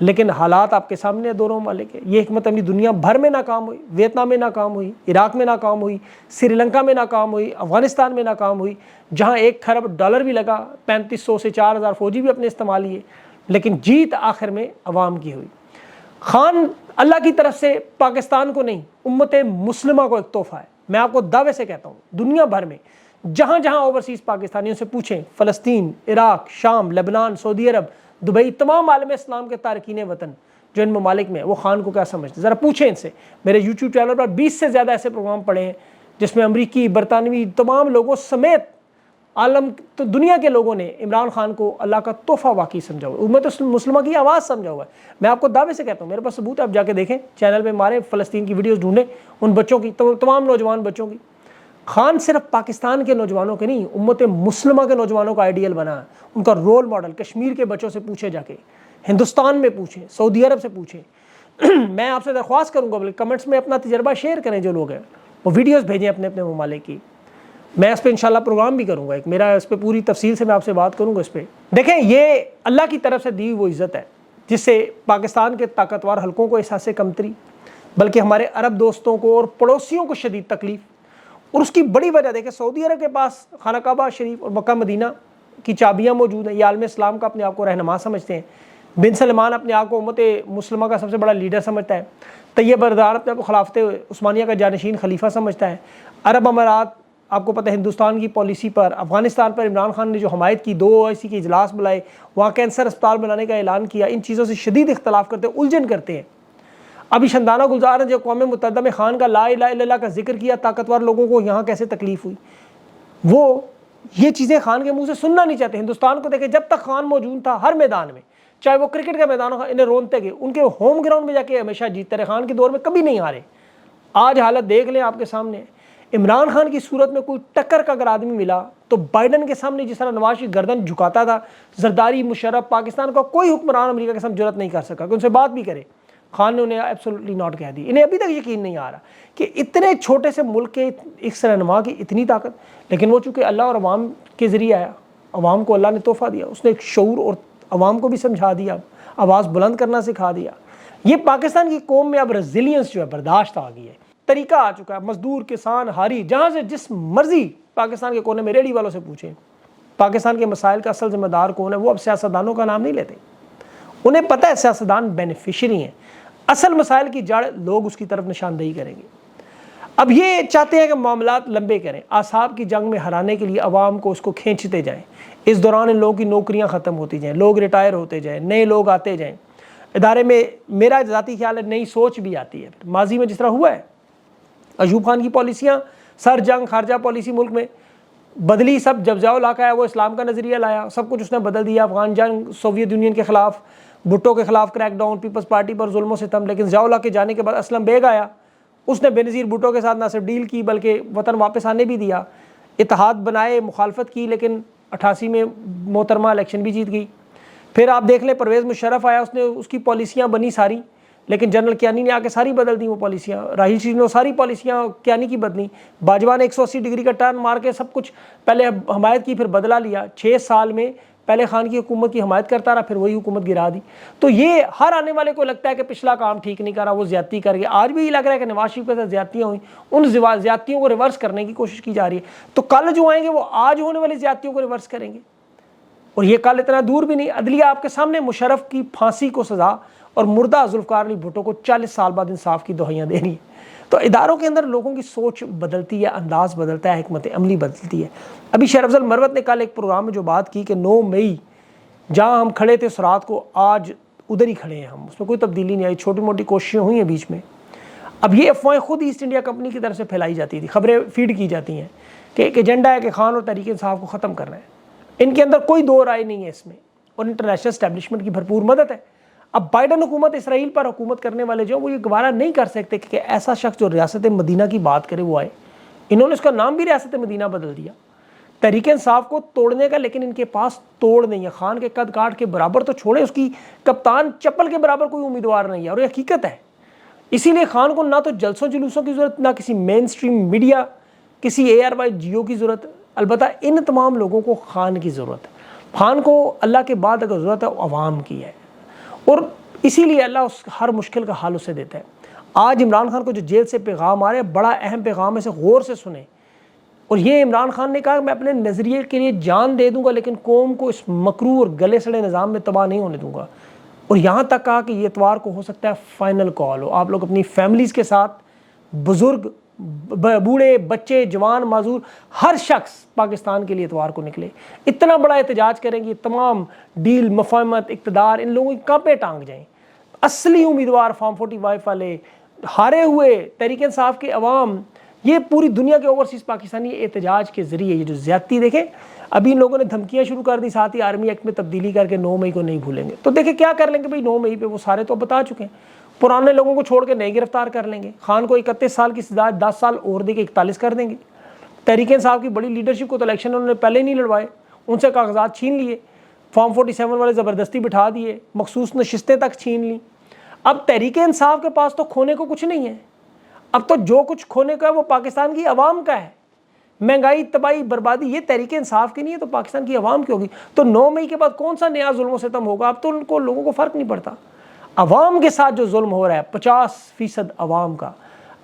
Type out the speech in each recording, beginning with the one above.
لیکن حالات آپ کے سامنے دونوں ممالک کے. یہ حکمت عملی دنیا بھر میں ناکام ہوئی، ویتنام میں ناکام ہوئی، عراق میں ناکام ہوئی، سری لنکا میں ناکام ہوئی، افغانستان میں ناکام ہوئی، جہاں $1 کھرب بھی لگا، 3500 سے 4000 فوجی بھی اپنے استعمال لیے، لیکن جیت آخر میں عوام کی ہوئی. خان اللہ کی طرف سے پاکستان کو نہیں، امت مسلمہ کو ایک تحفہ ہے. میں آپ کو دعوے سے کہتا ہوں دنیا بھر میں جہاں جہاں اوورسیز پاکستانیوں سے پوچھیں، فلسطین، عراق، شام، لبنان، سعودی عرب، دبئی، تمام عالم اسلام کے تارکین وطن جو ان ممالک میں وہ خان کو کیا سمجھتے ہیں، ذرا پوچھیں ان سے. میرے یوٹیوب چینل پر 20 سے زیادہ ایسے پروگرام پڑے ہیں جس میں امریکی، برطانوی تمام لوگوں سمیت عالم تو دنیا کے لوگوں نے عمران خان کو اللہ کا تحفہ واقعی سمجھا ہوا ہے، امت مسلمہ کی آواز سمجھا ہوا ہے. میں آپ کو دعوے سے کہتا ہوں، میرے پاس ثبوت ہے، آپ جا کے دیکھیں چینل پہ ماریں، فلسطین کی ویڈیوز ڈھونڈیں، ان بچوں کی، تمام نوجوان بچوں کی. خان صرف پاکستان کے نوجوانوں کے نہیں، امت مسلمہ کے نوجوانوں کا آئیڈیل بنا ہے، ان کا رول ماڈل. کشمیر کے بچوں سے پوچھے جا کے، ہندوستان میں پوچھیں، سعودی عرب سے پوچھیں. میں آپ سے درخواست کروں گا کمنٹس میں اپنا تجربہ شیئر کریں، جو لوگ ہیں وہ ویڈیوز بھیجیں اپنے اپنے ممالک کی. میں اس پہ انشاءاللہ پروگرام بھی کروں گا ایک، میرا اس پہ پوری تفصیل سے میں آپ سے بات کروں گا اس پہ. دیکھیں یہ اللہ کی طرف سے دی وہ عزت ہے جس سے پاکستان کے طاقتور حلقوں کو احساس کمتری، بلکہ ہمارے عرب دوستوں کو اور پڑوسیوں کو شدید تکلیف. اور اس کی بڑی وجہ دیکھیں، سعودی عرب کے پاس خانہ کعبہ شریف اور مکہ مدینہ کی چابیاں موجود ہیں، یہ عالم اسلام کا اپنے آپ کو رہنما سمجھتے ہیں. بن سلمان اپنے آپ کو امت مسلمہ کا سب سے بڑا لیڈر سمجھتا ہے. طیب اردار اپنے آپ کو خلافت عثمانیہ کا جانشین خلیفہ سمجھتا ہے. عرب امارات آپ کو پتہ ہے ہندوستان کی پالیسی پر، افغانستان پر عمران خان نے جو حمایت کی، 2 OIC کے اجلاس بلائے، وہاں کینسر اسپتال بنانے کا اعلان کیا، ان چیزوں سے شدید اختلاف کرتے ہیں، الجھن کرتے ہیں. ابھی شندانہ گلزار ہیں جو اقوام متحدہ میں خان کا لا الہ الا اللہ کا ذکر کیا، طاقتور لوگوں کو یہاں کیسے تکلیف ہوئی. وہ یہ چیزیں خان کے منہ سے سننا نہیں چاہتے. ہندوستان کو دیکھیں، جب تک خان موجود تھا ہر میدان میں، چاہے وہ کرکٹ کا میدان ہو، انہیں رونتے گئے، ان کے ہوم گراؤنڈ میں جا کے ہمیشہ جیتتے رہے. خان کے دور میں کبھی نہیں ہارے. آج حالت دیکھ لیں آپ کے سامنے. عمران خان کی صورت میں کوئی ٹکر کا اگر آدمی ملا تو بائیڈن کے سامنے جس طرح نواز شریف گردن جھکاتا تھا، زرداری، مشرف، پاکستان کا کوئی حکمران امریکہ کے سامنے جرأت نہیں کر سکا کہ ان سے بات بھی کرے. خان نے انہیں ایبسولوٹلی ناٹ کہہ دی. انہیں ابھی تک یقین نہیں آ رہا کہ اتنے چھوٹے سے ملک کے ایک رہنما کی اتنی طاقت. لیکن وہ چونکہ اللہ اور عوام کے ذریعے آیا، عوام کو اللہ نے تحفہ دیا، اس نے ایک شعور اور عوام کو بھی سمجھا دیا، آواز بلند کرنا سکھا دیا. یہ پاکستان کی قوم میں اب ریزیلینس جو ہے، برداشت آ گئی ہے، طریقہ آ چکا ہے. مزدور، کسان، ہاری، جہاں سے جس مرضی پاکستان کے کونے میں ریڑھی والوں سے پوچھیں، پاکستان کے مسائل کا اصل ذمہ دار کون ہے، وہ اب سیاستدانوں کا نام نہیں لیتے. انہیں پتہ ہے سیاستدان بینیفیشری ہیں، اصل مسائل کی جڑ لوگ اس کی طرف نشاندہی کریں گے. اب یہ چاہتے ہیں کہ معاملات لمبے کریں، اعصاب کی جنگ میں ہرانے کے لیے عوام کو اس کو کھینچتے جائیں. اس دوران ان لوگوں کی نوکریاں ختم ہوتی جائیں، لوگ ریٹائر ہوتے جائیں، نئے لوگ آتے جائیں. ادارے میں میرا ذاتی خیال ہے نئی سوچ بھی آتی ہے. ماضی میں جس طرح ہوا ہے، ایوب خان کی پالیسیاں، سر جنگ خارجہ پالیسی ملک میں بدلی، سب جب ضیاء الحق آیا وہ اسلام کا نظریہ لایا، سب کچھ اس نے بدل دیا. افغان جنگ، سوویت یونین کے خلاف، بھٹو کے خلاف کریک ڈاؤن، پیپلز پارٹی پر ظلم و ستم. لیکن ضیاء الحق کے جانے کے بعد اسلم بیگ آیا، اس نے بینظیر بھٹو کے ساتھ نہ صرف ڈیل کی بلکہ وطن واپس آنے بھی دیا. اتحاد بنائے، مخالفت کی، لیکن 88 میں محترمہ الیکشن بھی جیت گئی. پھر آپ دیکھ لیں پرویز مشرف آیا، اس نے اس کی پالیسیاں بنی ساری، لیکن جنرل کیانی نے آ کے ساری بدل دی وہ پالیسیاں. راہیل شریف نے ساری پالیسیاں کیانی کی بدلی. باجوہ نے 180 ڈگری کا ٹرن مار کے سب کچھ پہلے حمایت کی، پھر بدلا لیا. 6 سال میں پہلے خان کی حکومت کی حمایت کرتا رہا، پھر وہی حکومت گرا دی. تو یہ ہر آنے والے کو لگتا ہے کہ پچھلا کام ٹھیک نہیں کرا، وہ زیادتی کر گیا. آج بھی یہ لگ رہا ہے کہ نواز شریف کے ساتھ زیادتیاں ہوئیں، ان زیادتیوں کو ریورس کرنے کی کوشش کی جا رہی ہے. تو کل جو آئیں گے وہ آج ہونے والی زیادتیوں کو ریورس کریں گے. اور یہ کل اتنا دور بھی نہیں. عدلیہ آپ کے سامنے، مشرف کی پھانسی کو سزا اور مردہ ذوالفقار علی بھٹو کو 40 سال بعد انصاف کی دہائیاں دے رہی ہیں. تو اداروں کے اندر لوگوں کی سوچ بدلتی ہے، انداز بدلتا ہے، حکمت عملی بدلتی ہے. ابھی شیر افضل مروت نے کل ایک پروگرام میں جو بات کی کہ 9 مئی جہاں ہم کھڑے تھے سرات کو، آج ادھر ہی کھڑے ہیں ہم، اس میں کوئی تبدیلی نہیں آئی. چھوٹی موٹی کوششیں ہوئی ہیں بیچ میں. اب یہ افواہیں خود ایسٹ انڈیا کمپنی کی طرف سے پھیلائی جاتی تھی، خبریں فیڈ کی جاتی ہیں کہ ایک ایجنڈا ہے کہ خان اور تحریک انصاف کو ختم کرنا ہے. ان کے اندر کوئی دو رائے نہیں ہے اس میں، اور انٹرنیشنل اسٹیبلشمنٹ کی بھرپور مدد ہے. اب بائیڈن حکومت، اسرائیل پر حکومت کرنے والے جو وہ یہ گوارہ نہیں کر سکتے کہ ایسا شخص جو ریاست مدینہ کی بات کرے وہ آئے. انہوں نے اس کا نام بھی ریاست مدینہ بدل دیا تحریک انصاف کو توڑنے کا، لیکن ان کے پاس توڑ نہیں ہے. خان کے قد کاٹ کے برابر تو چھوڑے، اس کی کپتان چپل کے برابر کوئی امیدوار نہیں ہے، اور یہ حقیقت ہے. اسی لیے خان کو نہ تو جلسوں جلوسوں کی ضرورت، نہ کسی مین سٹریم میڈیا، کسی ARY جیو کی ضرورت. البتہ ان تمام لوگوں کو خان کی ضرورت ہے. خان کو اللہ کے بعد اگر ضرورت ہے وہ عوام کی ہے. اور اسی لیے اللہ ہر مشکل کا حل اسے دیتا ہے۔ آج عمران خان کو جو جیل سے پیغام آ رہے ہیں، بڑا اہم پیغام ہے، اسے غور سے سنیں۔ اور یہ عمران خان نے کہا کہ میں اپنے نظریے کے لیے جان دے دوں گا لیکن قوم کو اس مکروہ اور گلے سڑے نظام میں تباہ نہیں ہونے دوں گا۔ اور یہاں تک کہا کہ یہ اتوار کو ہو سکتا ہے فائنل کال ہو، آپ لوگ اپنی فیملیز کے ساتھ، بزرگ، بوڑھے، بچے، جوان، معذور، ہر شخص پاکستان کے لیے اتوار کو نکلے، اتنا بڑا احتجاج کریں گے، تمام ڈیل، مفاہمت، اقتدار، ان لوگوں کی کانپے ٹانگ جائیں۔ اصلی امیدوار فارم 45 والے، ہارے ہوئے تحریک انصاف کے عوام، یہ پوری دنیا کے اوورسیز پاکستانی احتجاج کے ذریعے یہ جو زیادتی دیکھیں، ابھی ان لوگوں نے دھمکیاں شروع کر دی، ساتھ ہی آرمی ایکٹ میں تبدیلی کر کے 9 مئی کو نہیں بھولیں گے۔ تو دیکھیں کیا کر لیں گے بھائی 9 مئی پہ، وہ سارے تو بتا چکے ہیں، پرانے لوگوں کو چھوڑ کے نئے گرفتار کر لیں گے، خان کو 31 سال کی سزا 10 سال اور دے کے 41 کر دیں گے۔ تحریک انصاف کی بڑی لیڈرشپ کو تو الیکشن انہوں نے پہلے نہیں لڑوائے، ان سے کاغذات چھین لیے، فارم 47 والے زبردستی بٹھا دیے، مخصوص نشستیں تک چھین لیں۔ اب تحریک انصاف کے پاس تو کھونے کو کچھ نہیں ہے، اب تو جو کچھ کھونے کا ہے وہ پاکستان کی عوام کا ہے۔ مہنگائی، تباہی، بربادی یہ تحریک انصاف کی نہیں ہے تو پاکستان کی عوام کی ہوگی۔ تو 9 مئی کے بعد کون سا نیا ظلم و ستم ہوگا؟ اب تو ان کو لوگوں کو فرق نہیں پڑتا۔ عوام کے ساتھ جو ظلم ہو رہا ہے 50% عوام کا،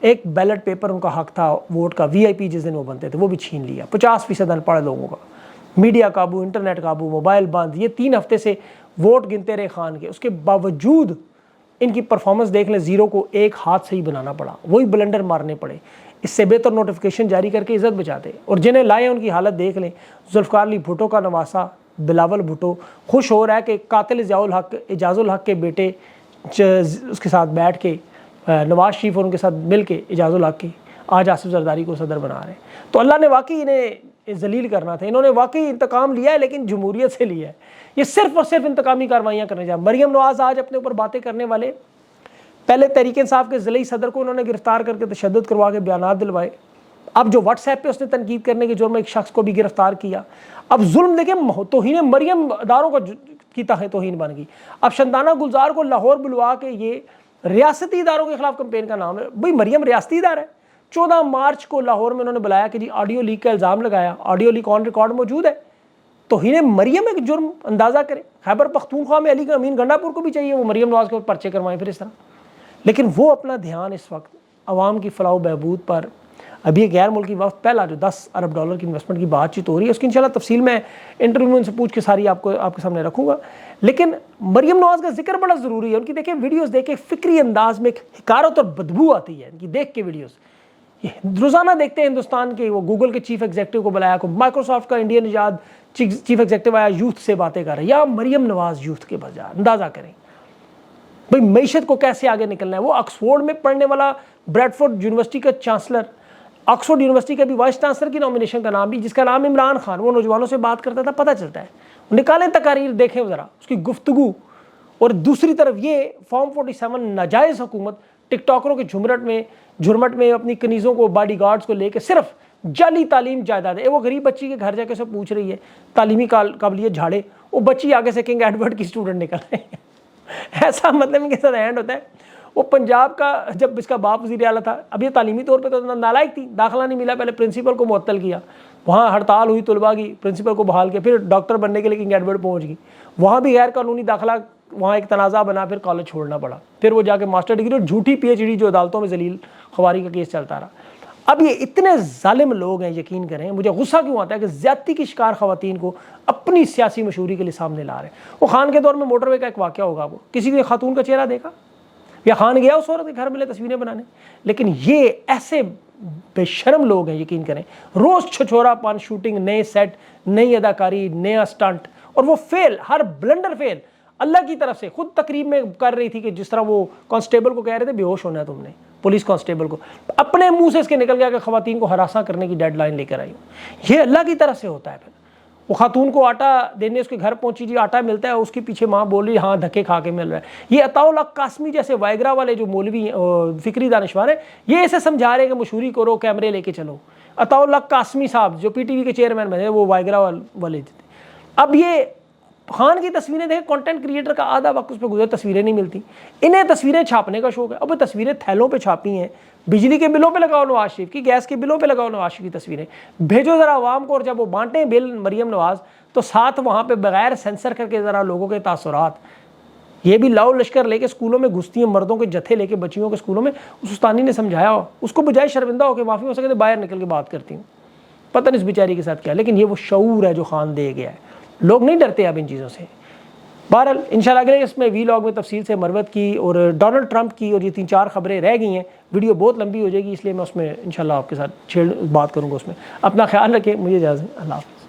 ایک بیلٹ پیپر ان کا حق تھا ووٹ کا، وی آئی پی جس دن وہ بنتے تھے وہ بھی چھین لیا، 50% ان پڑھ لوگوں کا، میڈیا قابو، انٹرنیٹ قابو، موبائل بند، یہ 3 ہفتے سے ووٹ گنتے رہے خان کے، اس کے باوجود ان کی پرفارمنس دیکھ لیں، 0 کو 1 ہاتھ سے ہی بنانا پڑا، وہی بلنڈر مارنے پڑے، اس سے بہتر نوٹیفیکیشن جاری کر کے عزت بچاتے۔ اور جنہیں لائے ان کی حالت دیکھ لیں، ذوالفقار علی بھٹو کا نواسہ بلاول بھٹو خوش ہو رہا ہے کہ قاتل ضیاء الحق اعجاز الحق کے بیٹے اس کے ساتھ بیٹھ کے، نواز شریف اور ان کے ساتھ مل کے اعجاز الحق کی آج آصف زرداری کو صدر بنا رہے ہیں۔ تو اللہ نے واقعی انہیں ذلیل کرنا تھا، انہوں نے واقعی انتقام لیا ہے لیکن جمہوریت سے لیا ہے، یہ صرف اور صرف انتقامی کارروائیاں کرنے جا۔ مریم نواز آج اپنے اوپر باتیں کرنے والے، پہلے تحریک انصاف کے ضلعی صدر کو انہوں نے گرفتار کر کے تشدد کروا کے بیانات دلوائے، اب جو واٹس ایپ پہ اس نے تنقید کرنے کے جرم میں ایک شخص کو بھی گرفتار کیا۔ اب ظلم دیکھیں، توہین مریم اداروں کی توہین بن گئی۔ اب شندانہ گلزار کو لاہور بلوا کے، یہ ریاستی اداروں کے خلاف کمپین کا نام ہے، بھئی مریم ریاستی ادارہ ہے۔ 14 مارچ کو لاہور میں انہوں نے بلایا کہ جی آڈیو لیک کا الزام لگایا، آڈیو لیک آن ریکارڈ موجود ہے، توہین مریم ایک جرم، اندازہ کریں۔ خیبر پختونخوا میں علی امین گنڈا پور کو بھی چاہیے وہ مریم نواز کے اوپر پرچے کروائیں پھر اس طرح، لیکن وہ اپنا دھیان اس وقت عوام کی فلاح و بہبود پر۔ ابھی غیر ملکی وفد پہلا جو $10 ارب کی انویسٹمنٹ کی بات چیت ہو رہی ہے، اس کی انشاءاللہ تفصیل میں انٹرویو میں ان سے پوچھ کے ساری آپ کے سامنے رکھوں گا، لیکن مریم نواز کا ذکر بڑا ضروری ہے۔ ان کی دیکھیں ویڈیوز دیکھ کے فکری انداز میں ایک حقارت اور بدبو آتی ہے ان کی دیکھ کے ویڈیوز، یہ روزانہ دیکھتے ہیں ہندوستان کے، وہ گوگل کے چیف ایگزیکٹو کو بلایا، کو مائکروسافٹ کا انڈین نژاد چیف ایگزیکٹو آیا، یوتھ سے باتیں کر رہے ہیں، یا مریم نواز یوتھ کے بجائے، اندازہ کریں بھئی معیشت کو کیسے آگے نکلنا ہے۔ وہ آکسفورڈ میں پڑھنے والا، بریڈفورڈ یونیورسٹی کا چانسلر، آکسفورڈ یونیورسٹی کا بھی وائس چانسلر کی نامینیشن کا نام بھی، جس کا نام عمران خان، وہ نوجوانوں سے بات کرتا تھا، پتہ چلتا ہے، نکالیں تقاریر دیکھیں ذرا اس کی گفتگو۔ اور دوسری طرف یہ فارم 47 ناجائز حکومت ٹک ٹاکروں کے جھرمٹ میں اپنی کنیزوں کو، باڈی گارڈز کو لے کے صرف جعلی تعلیم جائیداد ہے۔ وہ غریب بچی کے گھر جا کے اسے پوچھ رہی ہے تعلیمی قابلیت جھاڑے، وہ بچی آگے سے کنگ ایڈورڈ کی اسٹوڈنٹ نکل رہے ہیں۔ ایسا مطلب ان کے ساتھ اینڈ ہوتا ہے۔ وہ پنجاب کا، جب اس کا باپ وزیر اعلیٰ تھا، اب یہ تعلیمی طور پہ تو نالائق تھی، داخلہ نہیں ملا، پہلے پرنسپل کو معطل کیا، وہاں ہڑتال ہوئی طلباء کی، پرنسپل کو بحال کیا، پھر ڈاکٹر بننے کے لیے کنگ ایڈورڈ پہنچ گئی، وہاں بھی غیر قانونی داخلہ، وہاں ایک تنازع بنا، پھر کالج چھوڑنا پڑا، پھر وہ جا کے ماسٹر ڈگری اور جھوٹی پی ایچ ڈی جو عدالتوں میں ذلیل خواری کا کیس چلتا رہا۔ اب یہ اتنے ظالم لوگ ہیں، یقین کریں مجھے غصہ کیوں آتا ہے کہ زیادتی کی شکار خواتین کو اپنی سیاسی مشہوری کے لیے سامنے لا رہے ہیں۔ وہ خان کے دور میں موٹر وے کا ایک واقعہ ہوگا، وہ کسی نے خاتون کا چہرہ دیکھا یا خان گیا اس عورت کے گھر ملے تصویریں بنانے، لیکن یہ ایسے بے شرم لوگ ہیں، یقین کریں، روز چھچورا پان، شوٹنگ، نئے سیٹ، نئی اداکاری، نیا سٹنٹ، اور وہ فیل، ہر بلنڈر فیل اللہ کی طرف سے۔ خود تقریب میں کر رہی تھی کہ جس طرح وہ کانسٹیبل کو کہہ رہے تھے بے ہوش ہونا ہے تم نے، پولیس کانسٹیبل کو، اپنے منہ سے اس کے نکل گیا کہ خواتین کو ہراساں کرنے کی ڈیڈ لائن لے کر آئی ہوں۔ یہ اللہ کی طرف سے ہوتا ہے۔ پھر وہ خاتون کو آٹا دینے اس کے گھر پہنچی، جی آٹا ملتا ہے، اس کے پیچھے ماں بول رہی ہاں دھکے کھا کے مل رہا ہے۔ یہ عطاء اللہ قاسمی جیسے وائگرا والے جو مولوی فکری دانشور ہیں، یہ اسے سمجھا رہے ہیں کہ مشہوری کرو، کیمرے لے کے چلو۔ عطاء اللہ قاسمی صاحب جو پی ٹی وی کے چیئرمین بنے، وہ وائگرا والے تھے۔ اب یہ خان کی تصویریں دیکھیں، کنٹینٹ کریٹر کا آدھا وقت اس پہ گزر، تصویریں نہیں ملتی، انہیں تصویریں چھاپنے کا شوق ہے۔ اب تصویریں تھیلوں پہ چھاپی ہیں، بجلی کے بلوں پہ لگاؤ نواز شریف کی، گیس کے بلوں پہ لگاؤ نواز شریف کی تصویریں، بھیجو ذرا عوام کو، اور جب وہ بانٹیں بل مریم نواز تو ساتھ وہاں پہ بغیر سینسر کر کے ذرا لوگوں کے تاثرات یہ بھی لاؤ لشکر لے کے اسکولوں میں گھستی ہیں، مردوں کے جتھے لے کے بچیوں کے اسکولوں میں. اس استانی نے سمجھایا ہو اس کو، بجائے شرمندہ ہو کے معافی ہو سکے تو باہر نکل کے بات کرتی ہوں. پتہ نہیں اس بیچاری کے ساتھ کیا، لیکن یہ وہ شعور ہے جو خان دے گیا ہے. لوگ نہیں ڈرتے اب ان چیزوں سے. بہرحال انشاءاللہ اگلے اس میں ویلاگ میں تفصیل سے مروت کی اور ڈونلڈ ٹرمپ کی اور یہ 3-4 خبریں رہ گئی ہیں. ویڈیو بہت لمبی ہو جائے گی، اس لیے میں اس میں انشاءاللہ آپ کے ساتھ بات کروں گا اس میں. اپنا خیال رکھیں، مجھے اجازت. اللہ حافظ.